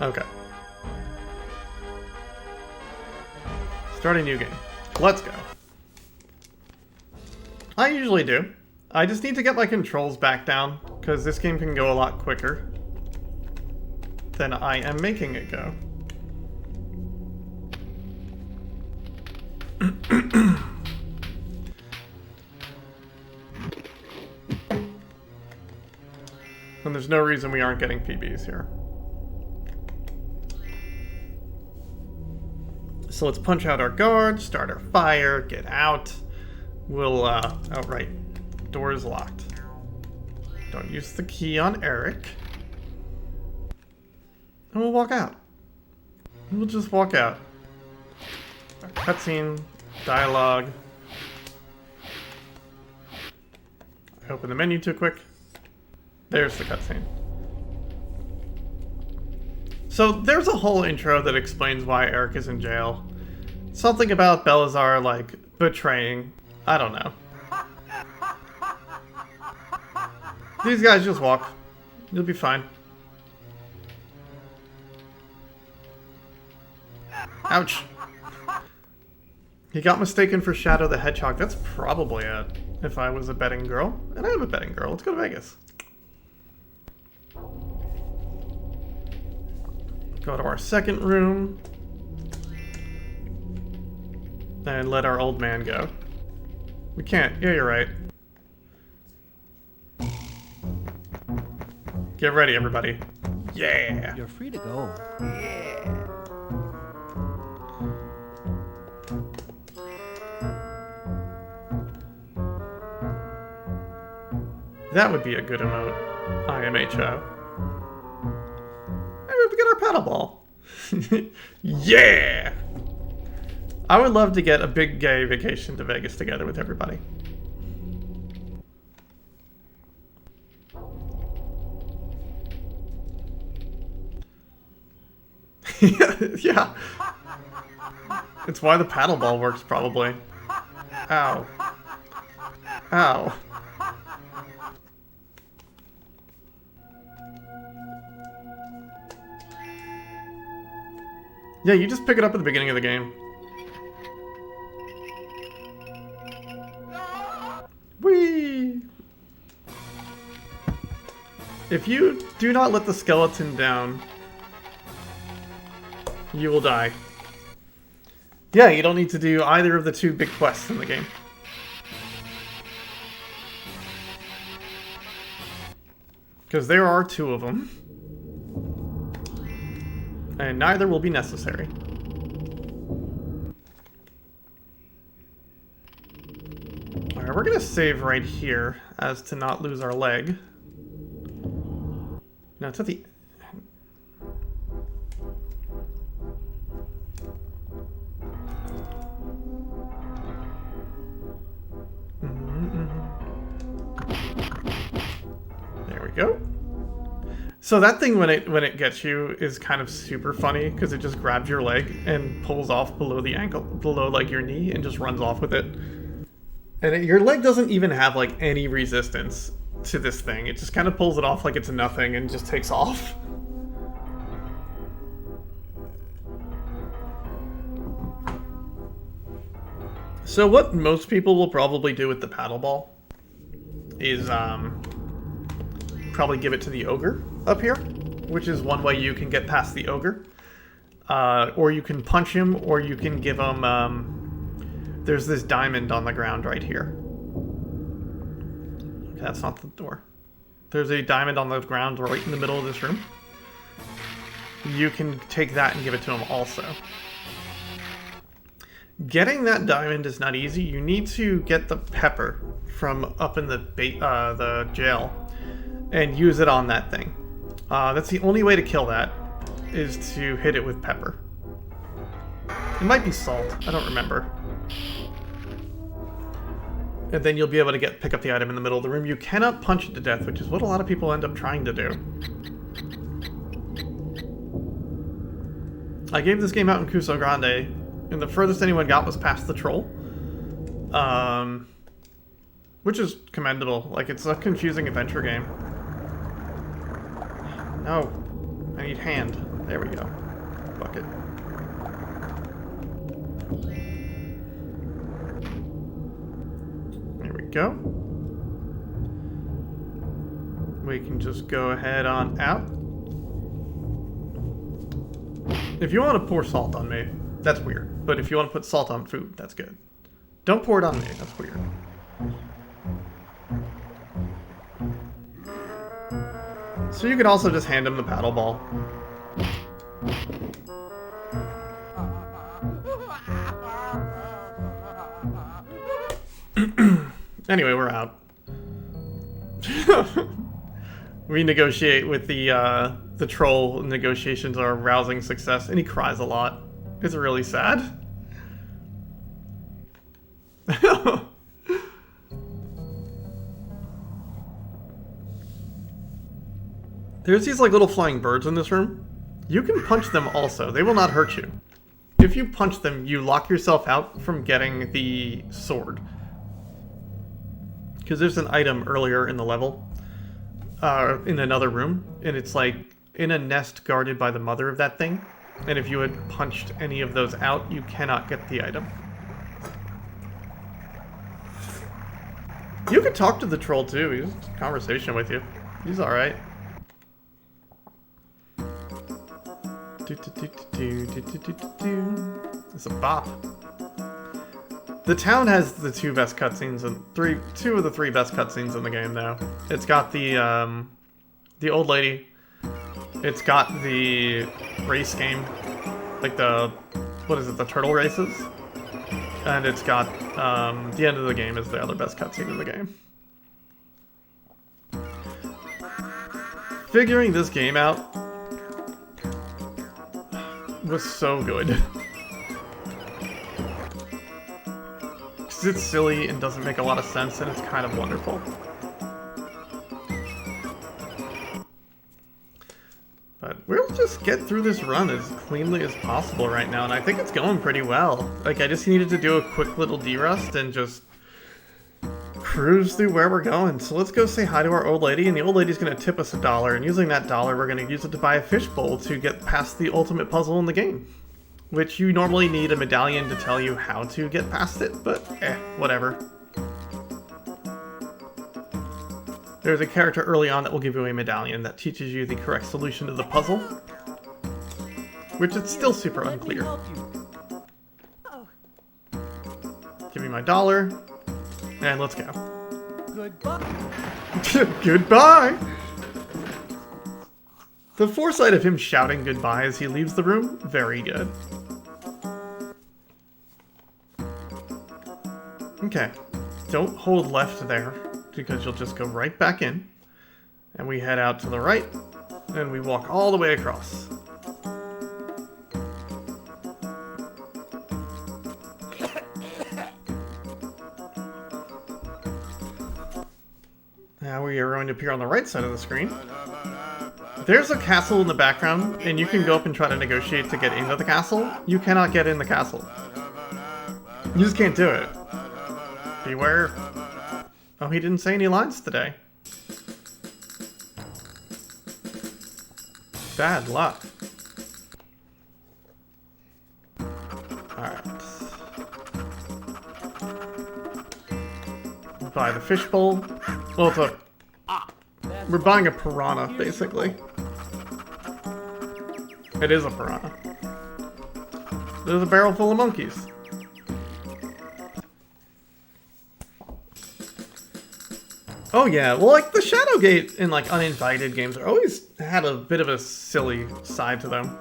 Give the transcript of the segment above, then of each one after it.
Okay. Start a new game. Let's go. I usually do. I just need to get my controls back down, because this game can go a lot quicker than I am making it go. And there's no reason we aren't getting PBs here. So let's punch out our guard, start our fire, get out. We'll, outright. Door is locked. Don't use the key on Eric. And we'll walk out. We'll just walk out. Cutscene, dialogue. I open the menu too quick. There's the cutscene. So there's a whole intro that explains why Eric is in jail. Something about Belazar, like, betraying. I don't know. These guys just walk. You'll be fine. Ouch. He got mistaken for Shadow the Hedgehog. That's probably it. If I was a betting girl. And I am a betting girl. Let's go to Vegas. Go to our second room. And let our old man go. We can't. Yeah, you're right. Get ready, everybody. Yeah! You're free to go. That would be a good emote. IMHO. Maybe we get our paddle ball. Yeah! I would love to get a big gay vacation to Vegas together with everybody. Yeah. It's why the paddle ball works, probably. Ow. Ow. Yeah, you just pick it up at the beginning of the game. Whee! If you do not let the skeleton down, you will die. Yeah, you don't need to do either of the two big quests in the game. Because there are two of them. And neither will be necessary. Alright, we're gonna save right here as to not lose our leg. No, it's at the... There we go. So that thing when it gets you is kind of super funny because it just grabs your leg and pulls off below the ankle, below like your knee, and just runs off with it. And your leg doesn't even have like any resistance to this thing. It just kind of pulls it off like it's nothing and just takes off. So what most people will probably do with the paddle ball is probably give it to the ogre up here, which is one way you can get past the ogre. Or you can punch him, or you can give him... there's this diamond on the ground right here. Okay, that's not the door. There's a diamond on the ground right in the middle of this room. You can take that and give it to him also. Getting that diamond is not easy. You need to get the pepper from up in the jail and use it on that thing. That's the only way to kill that, is to hit it with pepper. It might be salt, I don't remember. And then you'll be able to pick up the item in the middle of the room. You cannot punch it to death, which is what a lot of people end up trying to do. I gave this game out in Cuso Grande, and the furthest anyone got was past the troll. Which is commendable. Like, it's a confusing adventure game. No. I need hand. There we go. Bucket. There we go. We can just go ahead on out. If you want to pour salt on me, that's weird. But if you want to put salt on food, that's good. Don't pour it on me, that's weird. So you can also just hand him the paddle ball. Anyway, we're out. We negotiate with the troll. Negotiations are a rousing success, and he cries a lot. It's really sad. There's these like little flying birds in this room. You can punch them also. They will not hurt you. If you punch them, you lock yourself out from getting the sword. Because there's an item earlier in the level, in another room, and it's like in a nest guarded by the mother of that thing. And if you had punched any of those out, you cannot get the item. You could talk to the troll too. He's in conversation with you. He's alright. It's a bop. The town has the two best cutscenes and two of the three best cutscenes in the game now. It's got the old lady. It's got the race game, like the turtle races, and it's got the end of the game is the other best cutscene in the game. Figuring this game out was so good. Because it's silly and doesn't make a lot of sense, and it's kind of wonderful. But we'll just get through this run as cleanly as possible right now, and I think it's going pretty well. Like, I just needed to do a quick little derust and just cruise through where we're going. So let's go say hi to our old lady, and the old lady's going to tip us $1, and using that $1, we're going to use it to buy a fishbowl to get past the ultimate puzzle in the game. Which you normally need a medallion to tell you how to get past it, but whatever. There's a character early on that will give you a medallion that teaches you the correct solution to the puzzle. Which is still super unclear. Give me my $1. And let's go. Goodbye. Goodbye! The foresight of him shouting goodbye as he leaves the room, very good. Okay. Don't hold left there, because you'll just go right back in. And we head out to the right, and we walk all the way across. Now we are going to appear on the right side of the screen. There's a castle in the background, and you can go up and try to negotiate to get into the castle. You cannot get in the castle. You just can't do it. Beware. Oh, he didn't say any lines today. Bad luck. Alright. Buy the fishbowl. Well, it's a... We're buying a piranha, basically. It is a piranha. There's a barrel full of monkeys. Oh yeah, well like the Shadowgate and like uninvited games are always had a bit of a silly side to them.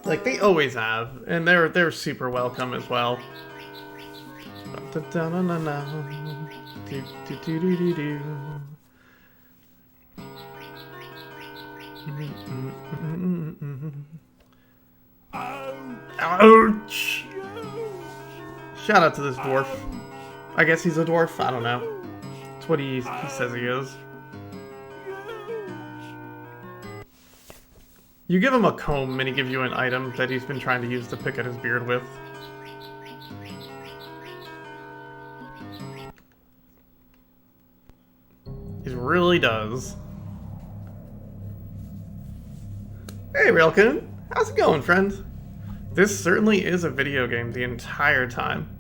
Like they always have, and they're super welcome as well. Ouch! Shout out to this dwarf. I guess he's a dwarf, I don't know. That's what he says he is. You give him a comb and he gives you an item that he's been trying to use to pick at his beard with. He really does. Hey Railkin, how's it going, friend? This certainly is a video game the entire time.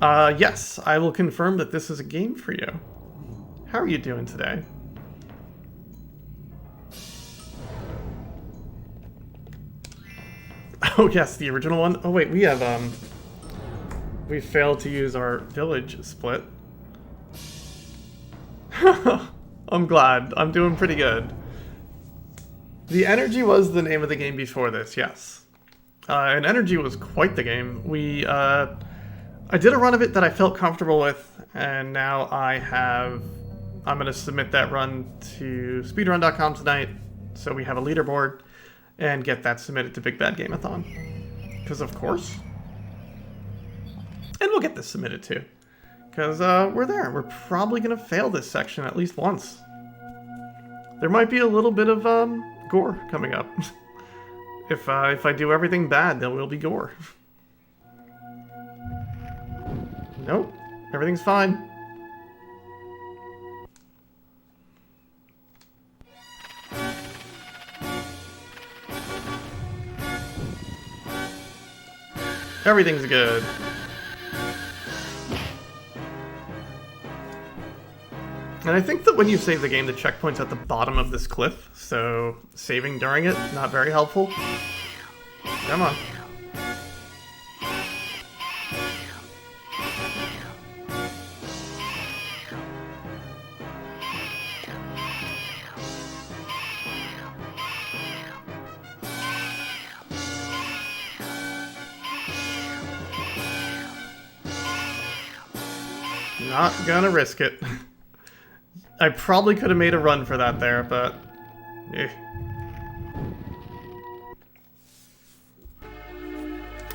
Yes, I will confirm that this is a game for you. How are you doing today? Oh yes, the original one. Oh wait, we have, we failed to use our village split. I'm glad. I'm doing pretty good. The Energy was the name of the game before this, yes. And Energy was quite the game. I did a run of it that I felt comfortable with, and now I'm going to submit that run to speedrun.com tonight, so we have a leaderboard, and get that submitted to Big Bad Gameathon. Because of course. And we'll get this submitted too. Because we're there. We're probably going to fail this section at least once. There might be a little bit of gore coming up. If I do everything bad, there will be gore. Nope. Everything's fine. Everything's good. And I think that when you save the game, the checkpoint's at the bottom of this cliff, so saving during it, not very helpful. Come on. Not gonna risk it. I probably could have made a run for that there, but... eh.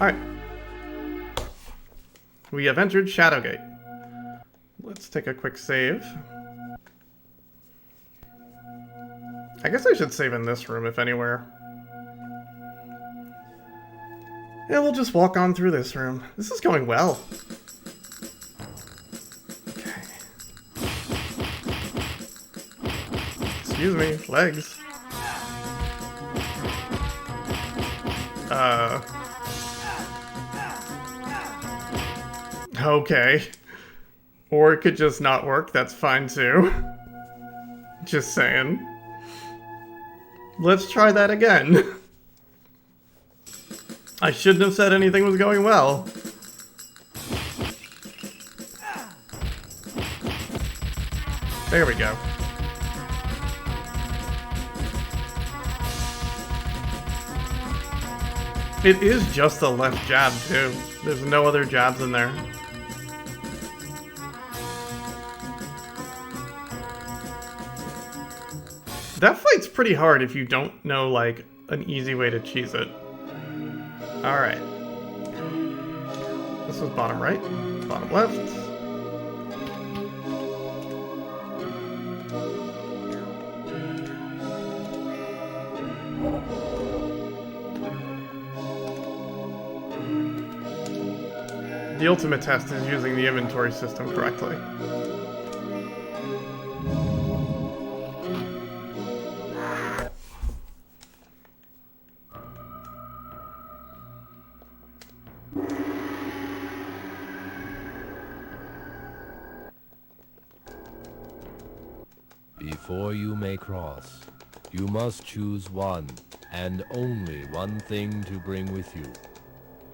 Alright. We have entered Shadowgate. Let's take a quick save. I guess I should save in this room, if anywhere. Yeah, we'll just walk on through this room. This is going well. Excuse me, legs. Okay. Or it could just not work, that's fine too. Just saying. Let's try that again. I shouldn't have said anything was going well. There we go. It is just a left jab, too. There's no other jabs in there. That fight's pretty hard if you don't know, like, an easy way to cheese it. Alright. This was bottom right, bottom left. The ultimate test is using the inventory system correctly. Before you may cross, you must choose one, and only one thing to bring with you.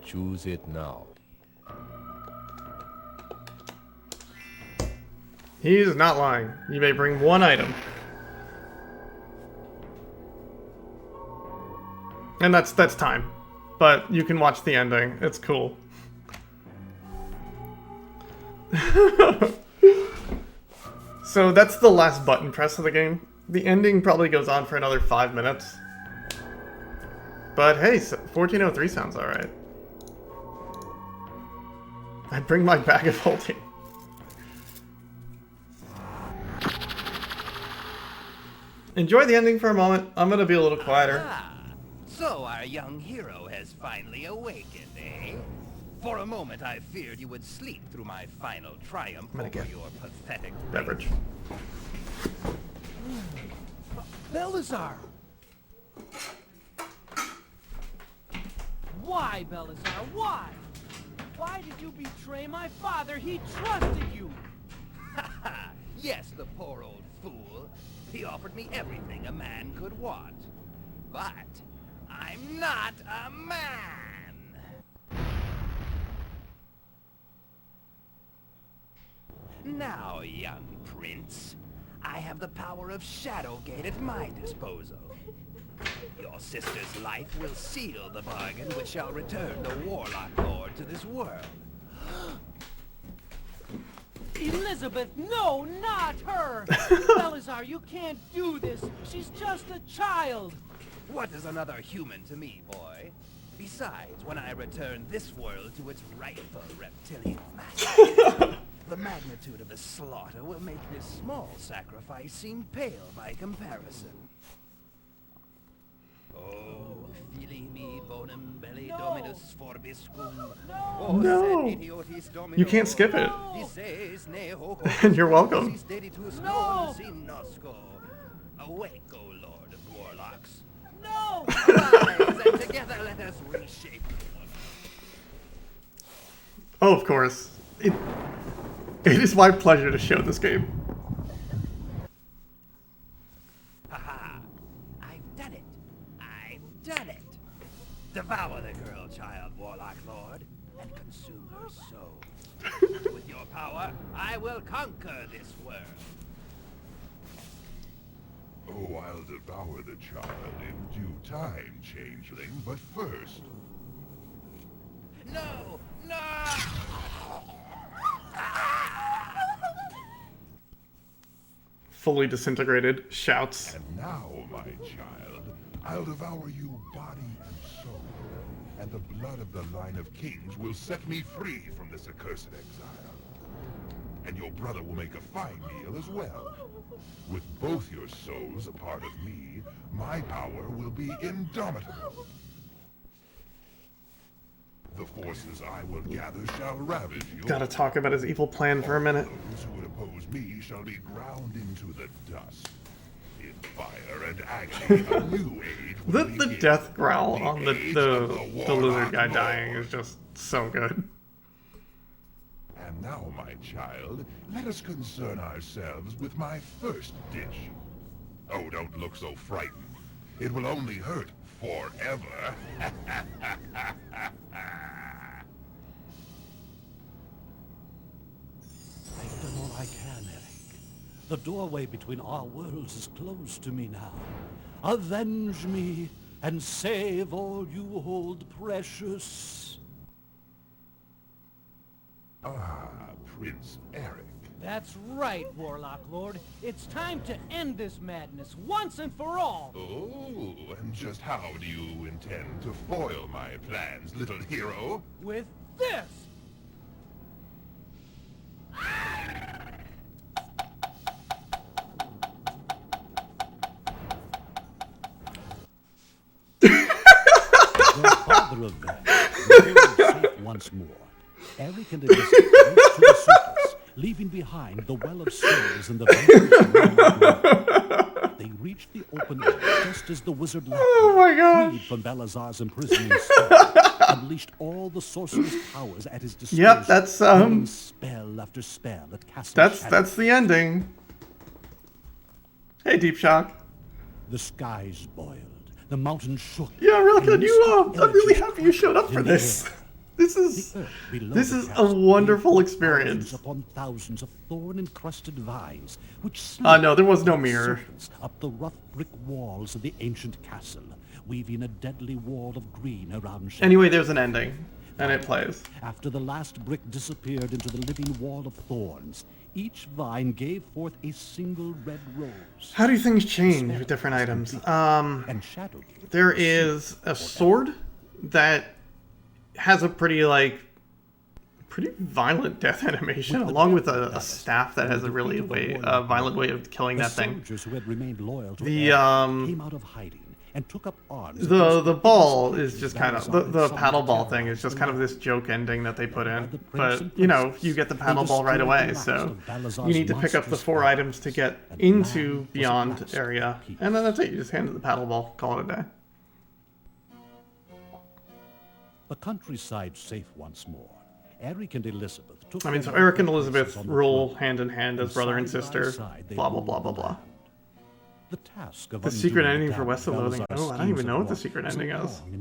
Choose it now. He's not lying. You may bring one item. And that's time. But you can watch the ending. It's cool. So that's the last button press of the game. The ending probably goes on for another 5 minutes. But hey, 1403 sounds alright. I'd bring my bag of holding. Enjoy the ending for a moment. I'm gonna be a little quieter. So our young hero has finally awakened, eh? For a moment I feared you would sleep through my final triumph over your pathetic beverage. Belisar! Why, Belisar? Why? Why did you betray my father? He trusted you. Yes, the poor old fool. He offered me everything a man could want. But I'm not a man. Now, young prince, I have the power of Shadowgate at my disposal. Your sister's life will seal the bargain which shall return the Warlock Lord to this world. Elizabeth, no, not her! Belisar, you can't do this. She's just a child. What is another human to me, boy? Besides, when I return this world to its rightful reptilian master, the magnitude of the slaughter will make this small sacrifice seem pale by comparison. Oh, fili me bonum belli dominus forbiscum. Oh, No. sed idiotis domino. You can't skip it. Dices ne hoc You're welcome. sis deditus No. non sin nosco. Awake, O Lord of Warlocks. No! Arise, and together let us reshape the world. Oh, of course. It is my pleasure to show this game. Haha, I've done it. I've done it. Devour the girl child, Warlock Lord, and consume her soul. With your power, I will conquer this world. Oh, I'll devour the child in due time, changeling, but first... No! No! Fully disintegrated. Shouts. And now, my child, I'll devour you body and soul, and the blood of the line of kings will set me free from this accursed exile. And your brother will make a fine meal as well. With both your souls a part of me, my power will be indomitable. The forces I will gather shall ravage you. Gotta talk about his evil plan for a minute. Those who would oppose me shall be ground into the dust. In fire and agony, a new age will The begin. death growl on the age of lizard Warlock guy Lord. dying is just so good. And now, my child, let us concern ourselves with my first dish. Oh, don't look so frightened. It will only hurt forever. I've done all I can, Eric. The doorway between our worlds is closed to me now. Avenge me and save all you hold precious. Ah, Prince Eric. That's right, Warlock Lord. It's time to end this madness once and for all. Oh, and just how do you intend to foil my plans, little hero? With this! The father of them, safe once more. Eric and Elizabeth raced to the surface, leaving behind the well of souls and the vanquished. They reached the open air just as the wizard left Oh my gosh. freed from Balazar's imprisoning spell, unleashed all the sorcerer's powers at his disposal. Yep, that's bringing spell after spell at Castle Shadowgate. that's the ending. Hey, Deep Shock. The skies boiled, the mountains shook. Yeah, really and good. I'm mystic really energies happy you showed up for in the this. air. This The is earth below this the is a castle wonderful gave experience. thousands upon thousands of thorn-encrusted vines, which No, there was no slid like mirror. serpents up the rough brick walls of the ancient castle, weaving a deadly wall of green around Shadowgate. Anyway, there's an ending, and it plays. After the last brick disappeared into the living wall of thorns, each vine gave forth a single red rose. How do things change with different items? And Shadowgate There is a sword that has a pretty violent death animation, along with a staff that has a really violent way of killing the that thing. soldiers who had remained loyal to The, Eric came out of hiding and took up arms. The ball is just kind of the paddle ball thing is just kind of this joke ending that they put in, but you know you get the paddle ball right away, so you need to pick up the 4 items to get into Beyond area, and then that's it. You just hand it the paddle ball, call it a day. The countryside safe once more. Eric and Elizabeth took I mean, so their Eric and rightful Elizabeth places on the rule throne, hand in hand as brother and side by sister. side they Blah blah ruled blah the blah blah. land. The task of The secret undoing ending for damage West of Loathing. Belisar's Oh, I don't schemes even know of what the war secret was a ending is. long